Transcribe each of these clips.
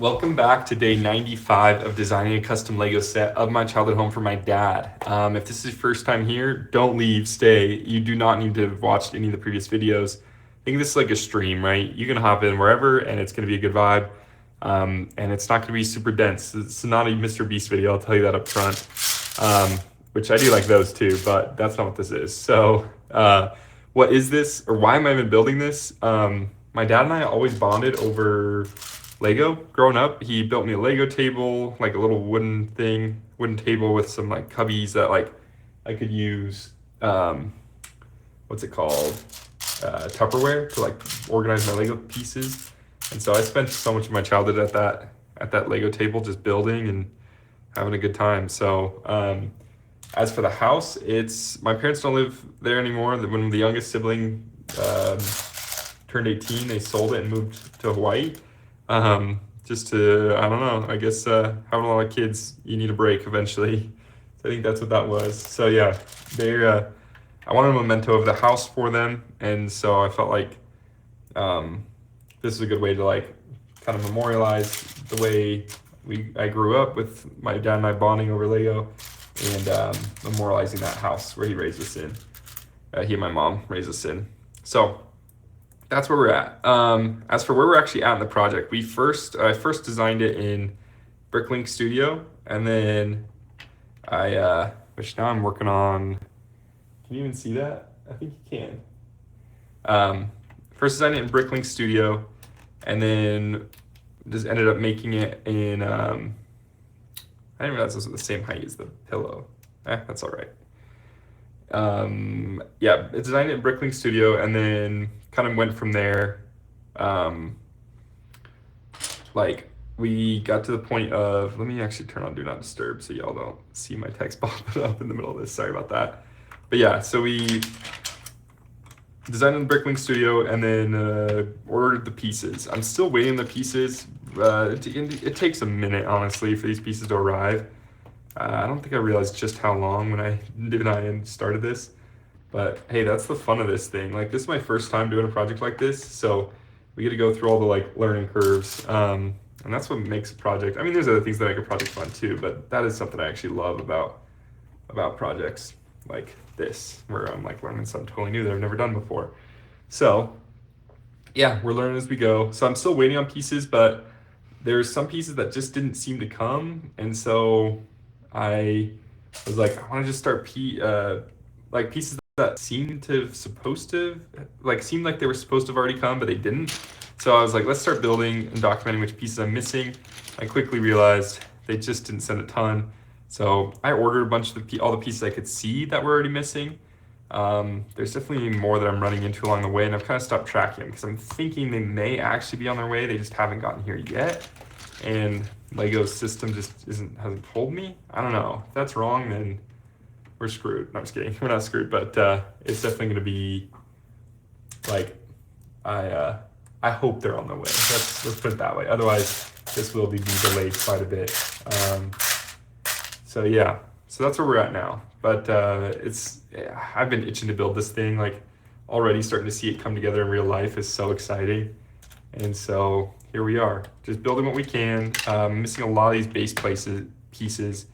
Welcome back to day 95 of designing a custom Lego set of my childhood home for my dad. If this is your first time here, don't leave, stay. You do not need to have watched any of the previous videos. I think this is like a stream, right? You can hop in wherever and it's going to be a good vibe. And it's not going to be super dense. It's not a Mr. Beast video, I'll tell you that up front. Which I do like those too, but that's not what this is. So, what is this, or why am I even building this? My dad and I always bonded over Lego growing up. He built me a Lego table, like a little wooden table with some like cubbies that like I could use, what's it called? Tupperware to like organize my Lego pieces. And so I spent so much of my childhood at that Lego table just building and having a good time. So, as for the house, it's my parents don't live there anymore. When the youngest sibling turned 18, they sold it and moved to Hawaii. Just to, I don't know, I guess having a lot of kids, you need a break eventually. So I think that's what that was. So yeah, I wanted a memento of the house for them, and so I felt like this is a good way to like kind of memorialize the way I grew up with my dad and I bonding over Lego, and memorializing that house where he raised us in. He and my mom raised us in. So that's where we're at. As for where we're actually at in the project, I first designed it in Bricklink Studio, and then which now I'm working on. Can you even see that? I think you can. First designed it in Bricklink Studio, and then just ended up making it in. I didn't realize this was the same height as the pillow. That's all right. Yeah, I designed it in Bricklink Studio, and then kind of went from there. Like we got to the point of, let me actually turn on Do Not Disturb so y'all don't see my text popping up in the middle of this. Sorry about that. But yeah, so we designed in Bricklink Studio and then ordered the pieces. I'm still waiting the pieces. It takes a minute, honestly, for these pieces to arrive. I don't think I realized just how long when I started this. But hey, that's the fun of this thing. Like, this is my first time doing a project like this, so we get to go through all the like learning curves. And that's what makes a project. I mean, there's other things that make a project fun too, but that is something I actually love about projects like this, where I'm like learning something totally new that I've never done before. So yeah, we're learning as we go. So I'm still waiting on pieces, but there's some pieces that just didn't seem to come, and so I was like, I want to just start like pieces that seemed like they were supposed to have already come, but they didn't. So I was like, let's start building and documenting which pieces I'm missing. I quickly realized they just didn't send a ton. So I ordered a bunch of all the pieces I could see that were already missing. There's definitely more that I'm running into along the way, and I've kind of stopped tracking because I'm thinking they may actually be on their way. They just haven't gotten here yet. And Lego's system just hasn't told me. I don't know. If that's wrong, then we're screwed. No, I'm just kidding. We're not screwed, but it's definitely going to be like I hope they're on the way. Let's put it that way. Otherwise, this will be delayed quite a bit. So yeah, so that's where we're at now. But I've been itching to build this thing. Like, already starting to see it come together in real life is so exciting. And so here we are, just building what we can. Missing a lot of these base pieces,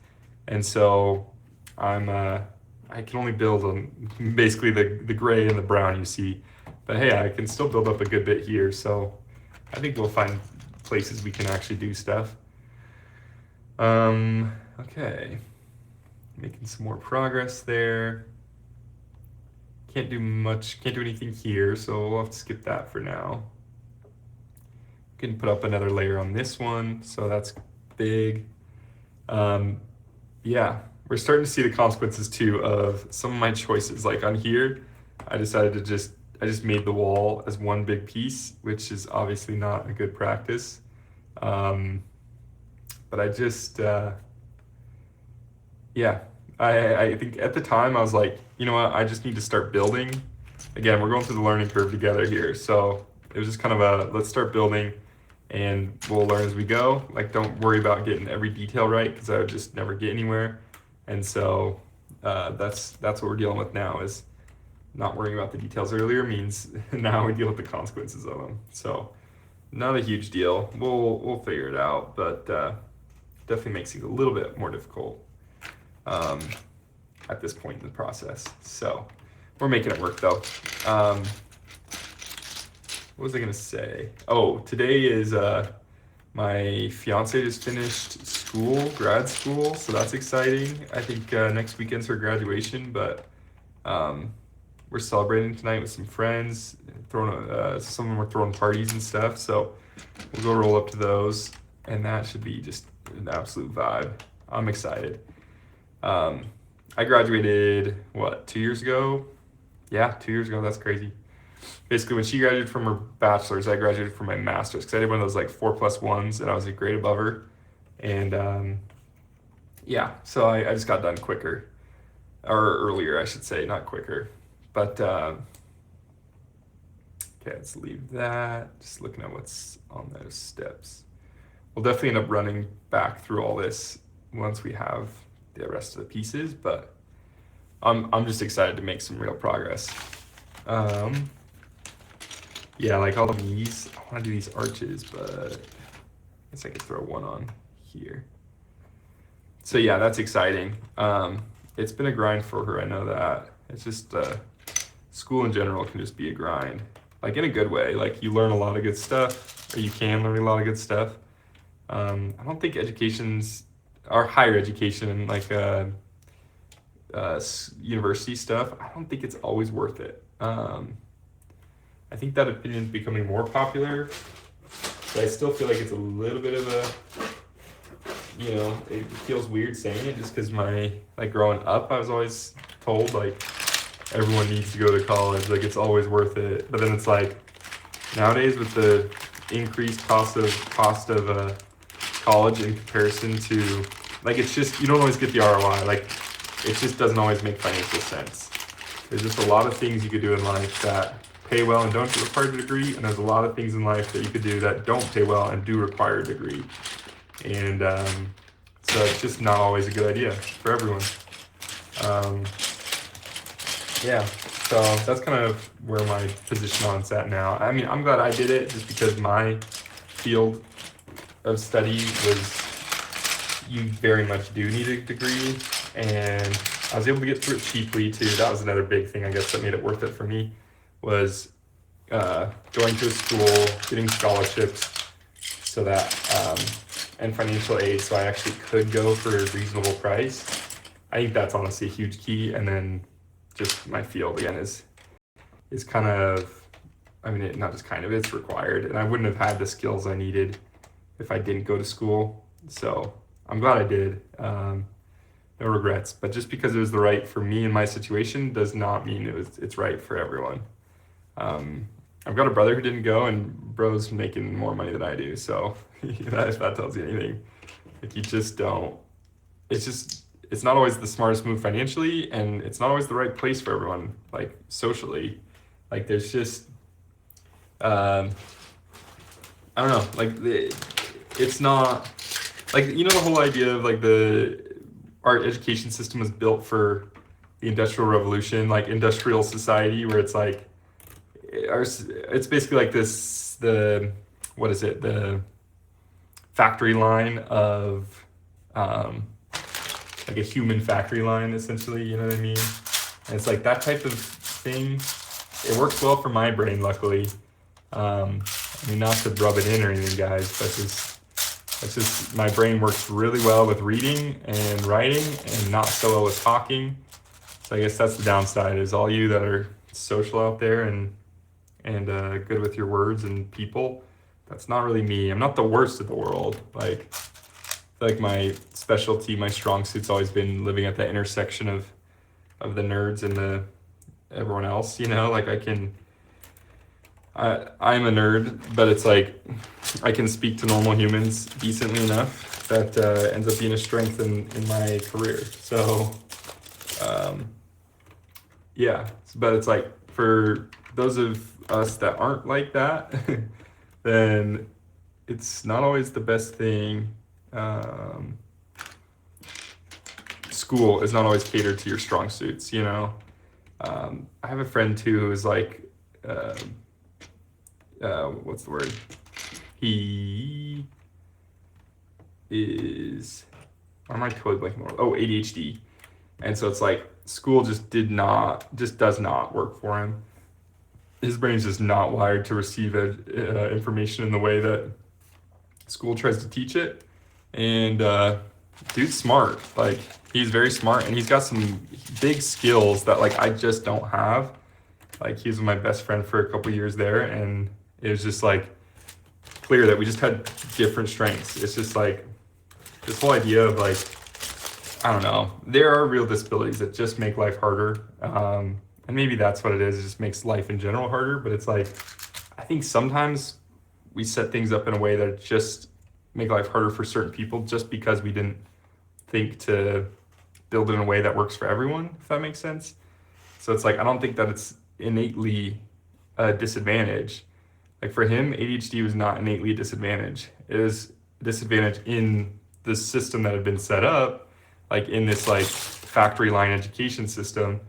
and so I can only build on basically the gray and the brown you see. But hey, I can still build up a good bit here, so I think we'll find places we can actually do stuff. Okay, making some more progress there. Can't do anything here, so we'll have to skip that for now. Can put up another layer on this one, so that's big. Yeah, we're starting to see the consequences too of some of my choices. Like on here, I decided to I just made the wall as one big piece, which is obviously not a good practice. But I just, yeah, I think at the time I was like, you know what, I just need to start building. Again, we're going through the learning curve together here. So it was just kind of let's start building and we'll learn as we go. Like, don't worry about getting every detail right, because I would just never get anywhere. And so that's what we're dealing with now, is not worrying about the details earlier means now we deal with the consequences of them. So not a huge deal. We'll figure it out, but definitely makes it a little bit more difficult um, at this point in the process. So we're making it work though. What was I gonna say? Oh, today is my fiance just finished school, grad school, so that's exciting. I think next weekend's her graduation, but um, we're celebrating tonight with some friends. Some of them are throwing parties and stuff, so we'll go roll up to those, and that should be just an absolute vibe. I'm excited. I graduated, what, 2 years ago? Yeah, 2 years ago. That's crazy. Basically, when she graduated from her bachelor's, I graduated from my master's because I did one of those like 4+1s, and I was a grade above her. And yeah, so I just got done quicker, or earlier, I should say, not quicker. But okay, let's leave that. Just looking at what's on those steps. We'll definitely end up running back through all this once we have the rest of the pieces, but I'm just excited to make some real progress. Yeah, like all of these, I want to do these arches, but I guess I could throw one on here. So yeah, that's exciting. It's been a grind for her, I know that. It's just school in general can just be a grind, like in a good way. Like you learn a lot of good stuff, or you can learn a lot of good stuff. I don't think our higher education, like university stuff, I don't think it's always worth it. I think that opinion is becoming more popular, but I still feel like it's a little bit of it feels weird saying it just because growing up, I was always told like everyone needs to go to college, like it's always worth it. But then it's like nowadays with the increased cost of college in comparison to like it's just you don't always get the ROI. Like it just doesn't always make financial sense. There's just a lot of things you could do in life that pay well and don't require a degree, and there's a lot of things in life that you could do that don't pay well and do require a degree. And so it's just not always a good idea for everyone. Yeah, so that's kind of where my position on it's at now. I mean, I'm glad I did it just because my field of study was you very much do need a degree, and I was able to get through it cheaply too. That was another big thing, I guess, that made it worth it for me, was going to a school, getting scholarships, so that and financial aid, so I actually could go for a reasonable price. I think that's honestly a huge key. And then just my field again is kind of, I mean, not just kind of, it's required, and I wouldn't have had the skills I needed if I didn't go to school. So I'm glad I did. No regrets, but just because it was the right for me in my situation does not mean it's right for everyone. I've got a brother who didn't go, and bro's making more money than I do, so if that tells you anything, like you just don't. It's not always the smartest move financially, and it's not always the right place for everyone, like socially. Like there's just I don't know, like it's not like the whole idea of like our education system was built for the Industrial Revolution, like industrial society, where it's like it's basically like the factory line of like a human factory line, essentially, you know what I mean? And it's like that type of thing. It works well for my brain, luckily. I mean, not to rub it in or anything, guys, but it's just my brain works really well with reading and writing, and not so well with talking. So I guess that's the downside, is all you that are social out there and good with your words and people. That's not really me. I'm not the worst of the world. Like my specialty, my strong suit's always been living at the intersection of the nerds and everyone else. Like I'm a nerd, but it's like I can speak to normal humans decently enough that ends up being a strength in my career. So yeah, but it's like for those of us that aren't like that, then it's not always the best thing. School is not always catered to your strong suits, I have a friend too who is like, what's the word? He is, why am I totally blanking? Oh, ADHD. And so it's like school just does not work for him. His brain's just not wired to receive information in the way that school tries to teach it. And dude's smart. Like, he's very smart, and he's got some big skills that like I just don't have. Like, he was my best friend for a couple years there, and it was just like clear that we just had different strengths. It's just like this whole idea of like, I don't know, there are real disabilities that just make life harder. And maybe that's what it is. It just makes life in general harder. But it's like, I think sometimes we set things up in a way that just make life harder for certain people just because we didn't think to build it in a way that works for everyone, if that makes sense. So it's like, I don't think that it's innately a disadvantage. Like, for him, ADHD was not innately a disadvantage. It was a disadvantage in the system that had been set up, like in this like factory line education system,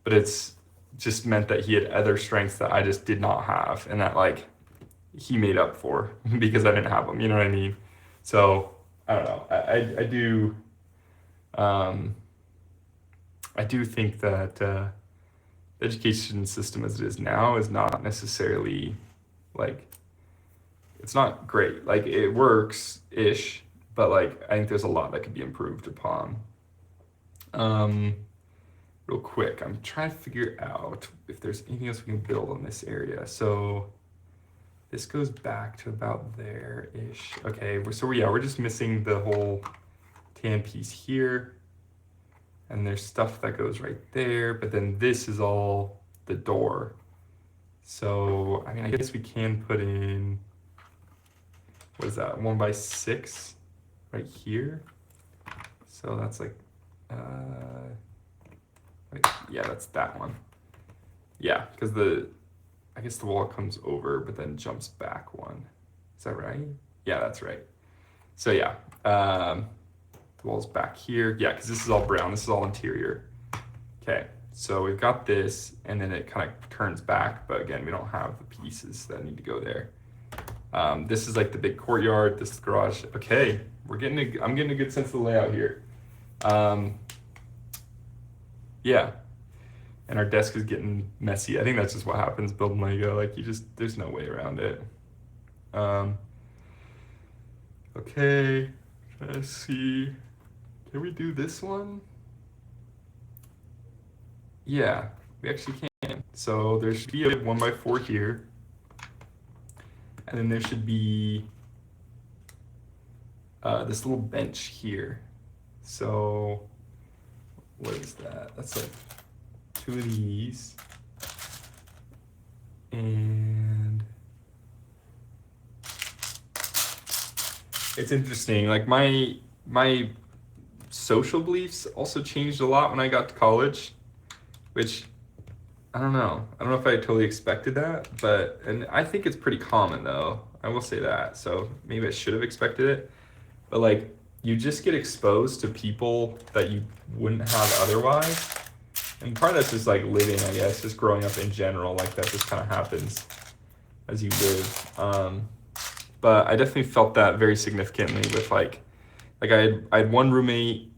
but it's just meant that he had other strengths that I just did not have, and that like he made up for because I didn't have them. You know what I mean? So I don't know. I do think that the education system as it is now is not necessarily like, it's not great. Like, it works ish, but like I think there's a lot that could be improved upon. Real quick, I'm trying to figure out if there's anything else we can build on this area. So this goes back to about there-ish. Okay, we're just missing the whole tan piece here. And there's stuff that goes right there, but then this is all the door. So, I mean, I guess we can put in, what is that, 1x6 right here. So that's like, yeah, that's that one. Yeah, because I guess the wall comes over, but then jumps back one. Is that right? Yeah, that's right. So yeah, the wall's back here. Yeah, because this is all brown. This is all interior. Okay, so we've got this, and then it kind of turns back, but again, we don't have the pieces that need to go there. This is like the big courtyard. This is the garage. Okay, I'm getting a good sense of the layout here. Yeah, and our desk is getting messy. I think that's just what happens building Lego. Like, there's no way around it. Okay, let's see. Can we do this one? Yeah, we actually can. So there should be a 1x4 here. And then there should be this little bench here. So what is that? That's like 2 of these. And it's interesting. Like, my social beliefs also changed a lot when I got to college, which I don't know. I don't know if I totally expected that, and I think it's pretty common though. I will say that. So maybe I should have expected it. But like, you just get exposed to people that you wouldn't have otherwise. And part of that's just like living, I guess, just growing up in general, like that just kind of happens as you live. But I definitely felt that very significantly with like I had one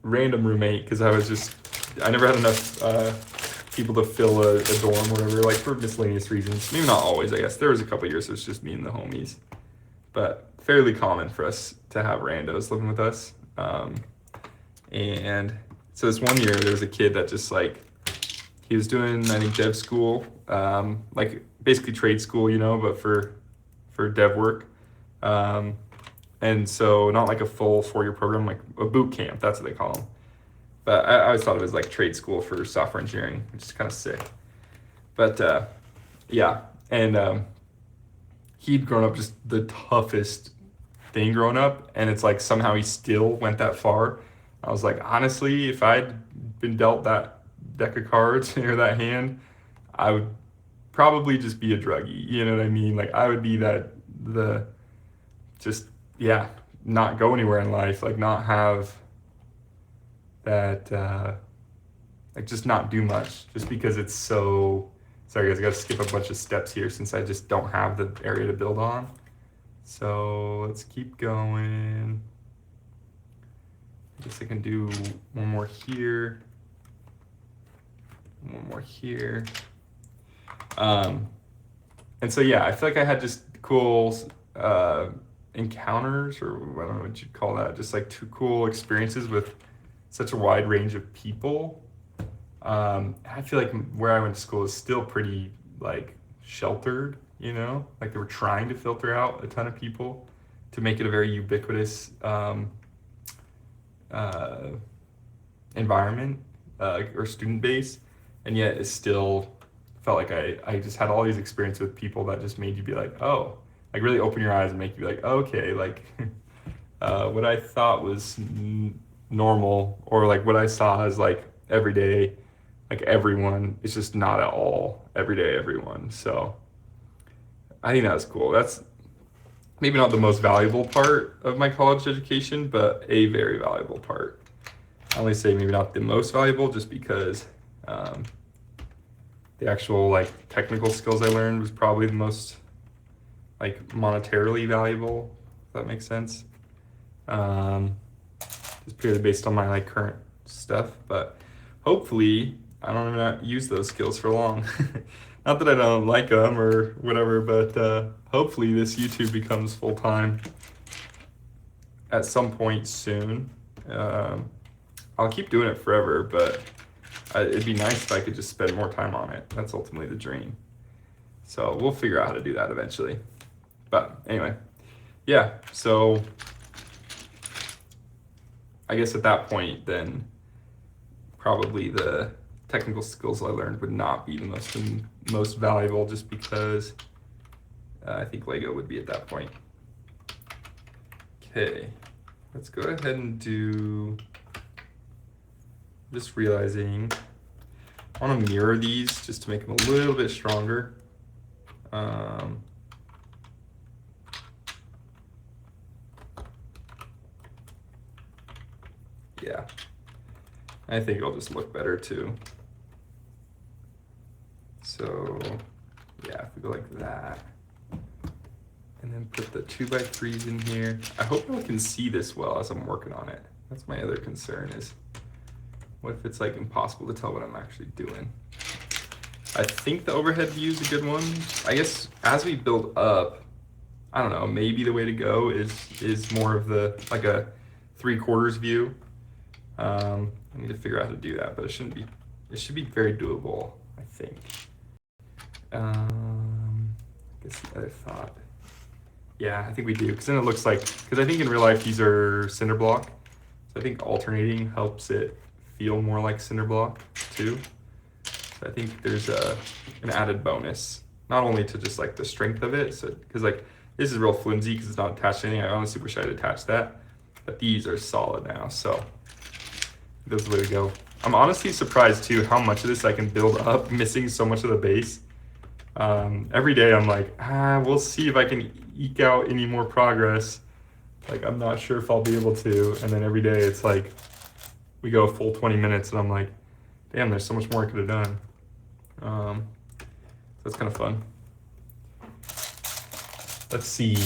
random roommate, because I never had enough people to fill a dorm or whatever, like for miscellaneous reasons. Maybe not always, I guess. There was a couple years it was just me and the homies. But fairly common for us to have randos living with us. And so this one year, there was a kid that just like, he was doing, I think, dev school, like basically trade school, but for dev work. And so not like a full 4-year program, like a boot camp, that's what they call them. But I always thought it was like trade school for software engineering, which is kind of sick. But yeah, and he'd grown up just the toughest thing growing up, and it's like somehow he still went that far. I was like, honestly, if I'd been dealt that deck of cards or that hand, I would probably just be a druggie. You know what I mean? Like, I would be not go anywhere in life, like not have that, like just not do much, just because it's so, sorry guys, I gotta skip a bunch of steps here since I just don't have the area to build on. So let's keep going. I guess I can do one more here. One more here. And so yeah, I feel like I had just cool encounters, or I don't know what you'd call that, just like two cool experiences with such a wide range of people. I feel like where I went to school is still pretty like sheltered, you know, like they were trying to filter out a ton of people to make it a very ubiquitous uh, environment or student base, and yet it still felt like I just had all these experiences with people that just made you be like, oh, like really open your eyes and make you be like, oh, okay, like what I thought was normal, or like what I saw as like everyday, like everyone, it's just not at all everyday everyone. So I think that was cool. That's maybe not the most valuable part of my college education, but a very valuable part. I only say maybe not the most valuable just because the actual like technical skills I learned was probably the most like monetarily valuable, if that makes sense. Just purely based on my like current stuff, but hopefully I don't not use those skills for long. Not that I don't like them or whatever, but hopefully this YouTube becomes full time at some point soon. I'll keep doing it forever, but it'd be nice if I could just spend more time on it. That's ultimately the dream. So we'll figure out how to do that eventually. But anyway, yeah, so I guess at that point, then probably the technical skills I learned would not be the most valuable, just because I think Lego would be at that point. Okay, let's go ahead and do, just realizing I want to mirror these just to make them a little bit stronger. Yeah, I think it'll just look better too. So yeah, if we go like that, and then put the 2x3s in here. I hope I can see this well as I'm working on it. That's my other concern, is what if it's like impossible to tell what I'm actually doing? I think the overhead view is a good one. I guess as we build up, I don't know, maybe the way to go is more of the like a 3/4 view. I need to figure out how to do that, but it should be very doable, I think. I guess the other thought. Yeah, I think we do, because then it looks like, because I think in real life these are cinder block, so I think alternating helps it feel more like cinder block too. So I think there's an added bonus, not only to just like the strength of it, so because like this is real flimsy because it's not attached to anything. I honestly wish I had attached that, but these are solid now, so that's the way to go. I'm honestly surprised too how much of this I can build up, missing so much of the base. Every day I'm like, we'll see if I can eke out any more progress. Like, I'm not sure if I'll be able to. And then every day it's like, we go a full 20 minutes and I'm like, damn, there's so much more I could have done. So that's kind of fun. Let's see.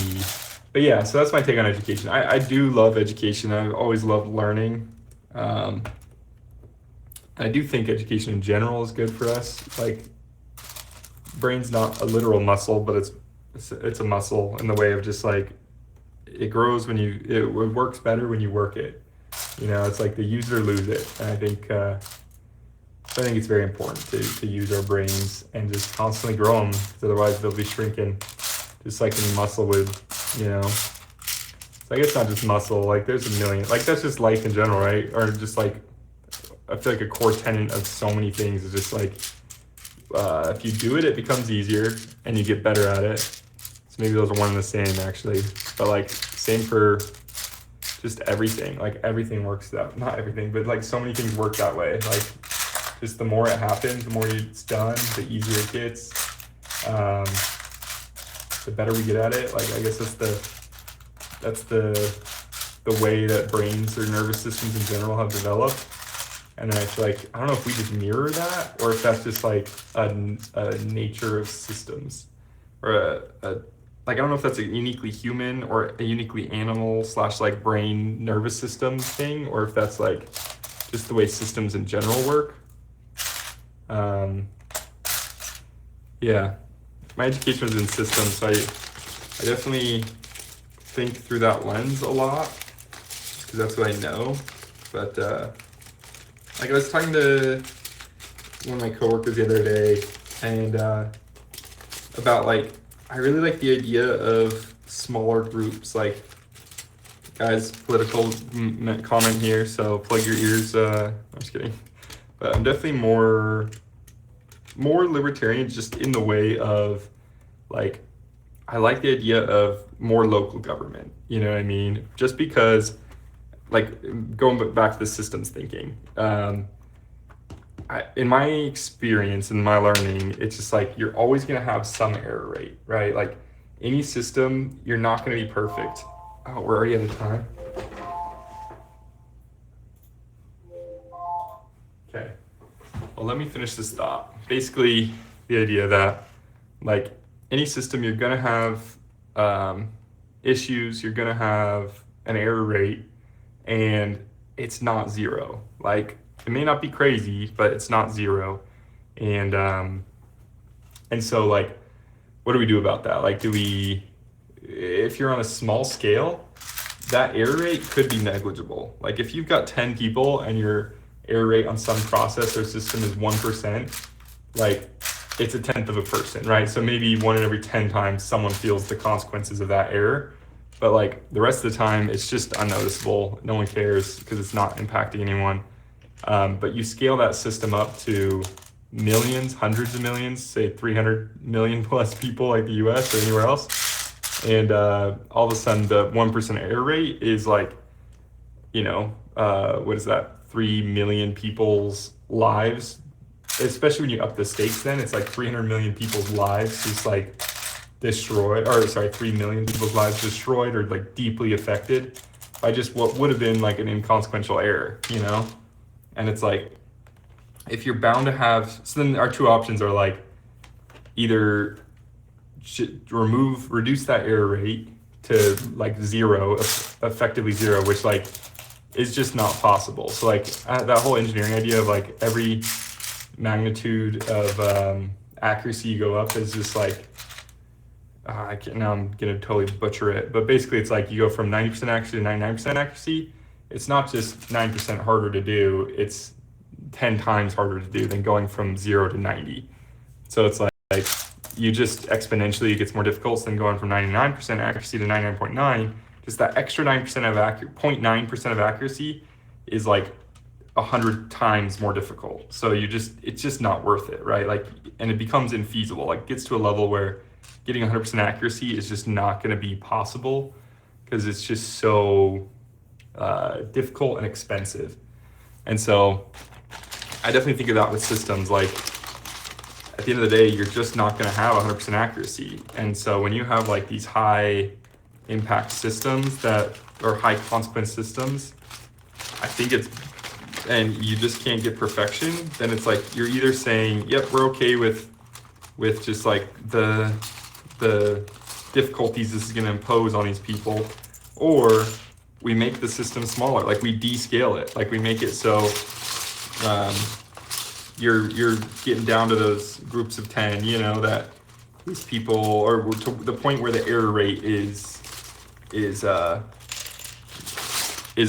But yeah, so that's my take on education. I do love education. I've always loved learning. I do think education in general is good for us. Like, brain's not a literal muscle, but it's a muscle in the way of just like, it grows when it works better when you work it. You know, it's like the use it or lose it. And I think it's very important to use our brains and just constantly grow them, because otherwise they'll be shrinking, just like any muscle would, you know. So I guess not just muscle, like there's a million, like that's just life in general, right? Or just like, I feel like a core tenet of so many things is just like, if you do it, it becomes easier and you get better at it. So maybe those are one and the same actually, but like same for just everything. Like everything works that, not everything, but like so many things work that way. Like just the more it happens, the more it's done, the easier it gets. The better we get at it. Like I guess that's the way that brains or nervous systems in general have developed. And then I feel like, I don't know if we just mirror that, or if that's just like a nature of systems, or like, I don't know if that's a uniquely human or a uniquely animal slash like brain nervous system thing, or if that's like just the way systems in general work. Um, yeah, my education was in systems, so I definitely think through that lens a lot because that's what I know. But like I was talking to one of my coworkers the other day, and about like I really like the idea of smaller groups. Like, guys, political comment here, so plug your ears. I'm just kidding, but I'm definitely more libertarian, just in the way of like I like the idea of more local government. You know what I mean? Just because, like, going back to the systems thinking. In my experience, in my learning, it's just like you're always going to have some error rate, right? Like any system, you're not going to be perfect. Oh, we're already out of time. Okay. Well, let me finish this thought. Basically, the idea that, like, any system, you're going to have issues, you're going to have an error rate, and it's not zero. Like, it may not be crazy, but it's not zero. And so, like, what do we do about that? Like, if you're on a small scale, that error rate could be negligible. Like, if you've got 10 people and your error rate on some process or system is 1%, like, it's a tenth of a person, right? So maybe 1 in every 10 times someone feels the consequences of that error. But like the rest of the time, it's just unnoticeable. No one cares because it's not impacting anyone. But you scale that system up to millions, hundreds of millions, say 300 million plus people like the US or anywhere else. And all of a sudden, the 1% error rate is like, what is that? 3 million people's lives. Especially when you up the stakes, then it's like 300 million people's lives just like destroyed, or sorry, 3 million people's lives destroyed or like deeply affected by just what would have been like an inconsequential error. And it's like, if you're bound to have, so then our two options are like either reduce that error rate to like zero, effectively zero, which like is just not possible. So like that whole engineering idea of like every magnitude of accuracy you go up is just like, now I'm gonna totally butcher it, but basically it's like you go from 90% accuracy to 99% accuracy. It's not just 9% harder to do, it's 10 times harder to do than going from 0 to 90. So it's like you just exponentially, it gets more difficult than going from 99% accuracy to 99.9. Just that extra 9% of 0.9% of accuracy is like 100 times more difficult. So it's just not worth it, right? Like, and it becomes infeasible. Like, gets to a level where getting 100% accuracy is just not going to be possible because it's just so difficult and expensive. And so I definitely think of that with systems. Like, at the end of the day, you're just not going to have 100% accuracy. And so when you have like these high impact systems or high consequence systems, I think and you just can't get perfection, then it's like you're either saying, yep, we're okay with just like the difficulties this is going to impose on these people, or we make the system smaller, like we descale it, like we make it so you're getting down to those groups of 10, that these people, or to the point where the error rate is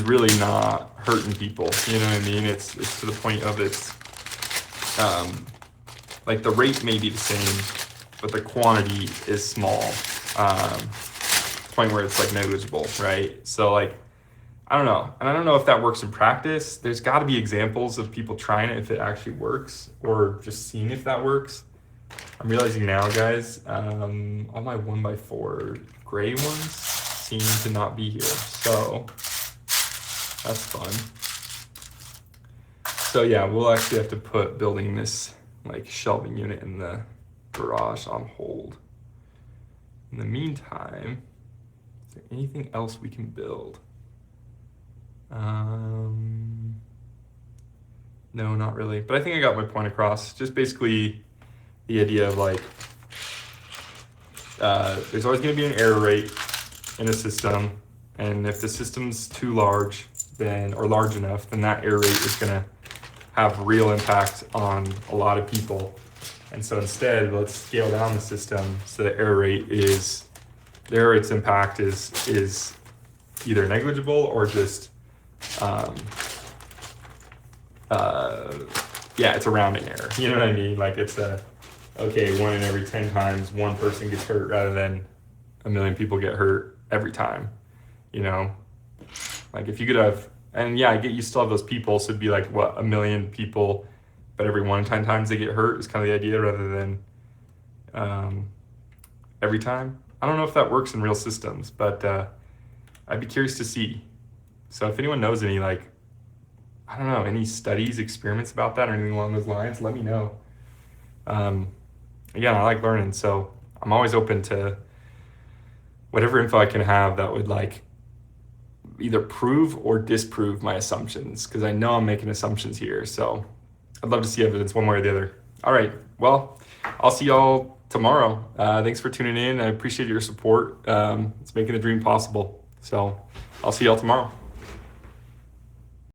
really not hurting people. You know what I mean? It's to the point of like the rate may be the same, but the quantity is small. Point where it's like negligible, right? So like, I don't know. And I don't know if that works in practice. There's got to be examples of people trying it if it actually works, or just seeing if that works. I'm realizing now, guys, all my 1x4 gray ones seem to not be here. So that's fun. So yeah, we'll actually have to put building this like shelving unit in the garage on hold. In the meantime, is there anything else we can build? No, not really. But I think I got my point across. Just basically the idea of like there's always going to be an error rate in a system, and if the system's too large, then or large enough, then that error rate is going to have real impact on a lot of people. And so instead, let's scale down the system so the error rate's impact is either negligible or just yeah, it's a rounding error. You know what I mean? Like it's okay, 1 in every 10 times one person gets hurt rather than a million people get hurt every time. You know, like if you could have, and yeah, I get you still have those people, so it'd be like what, 1 million people, but every 1 in 10 times they get hurt is kind of the idea rather than every time. I don't know if that works in real systems, but I'd be curious to see. So if anyone knows any, like, I don't know, any studies, experiments about that or anything along those lines, let me know. Again, I like learning, so I'm always open to whatever info I can have that would like either prove or disprove my assumptions, because I know I'm making assumptions here. So I'd love to see evidence one way or the other. All right, well, I'll see y'all tomorrow. Thanks for tuning in. I appreciate your support. It's making the dream possible. So I'll see y'all tomorrow.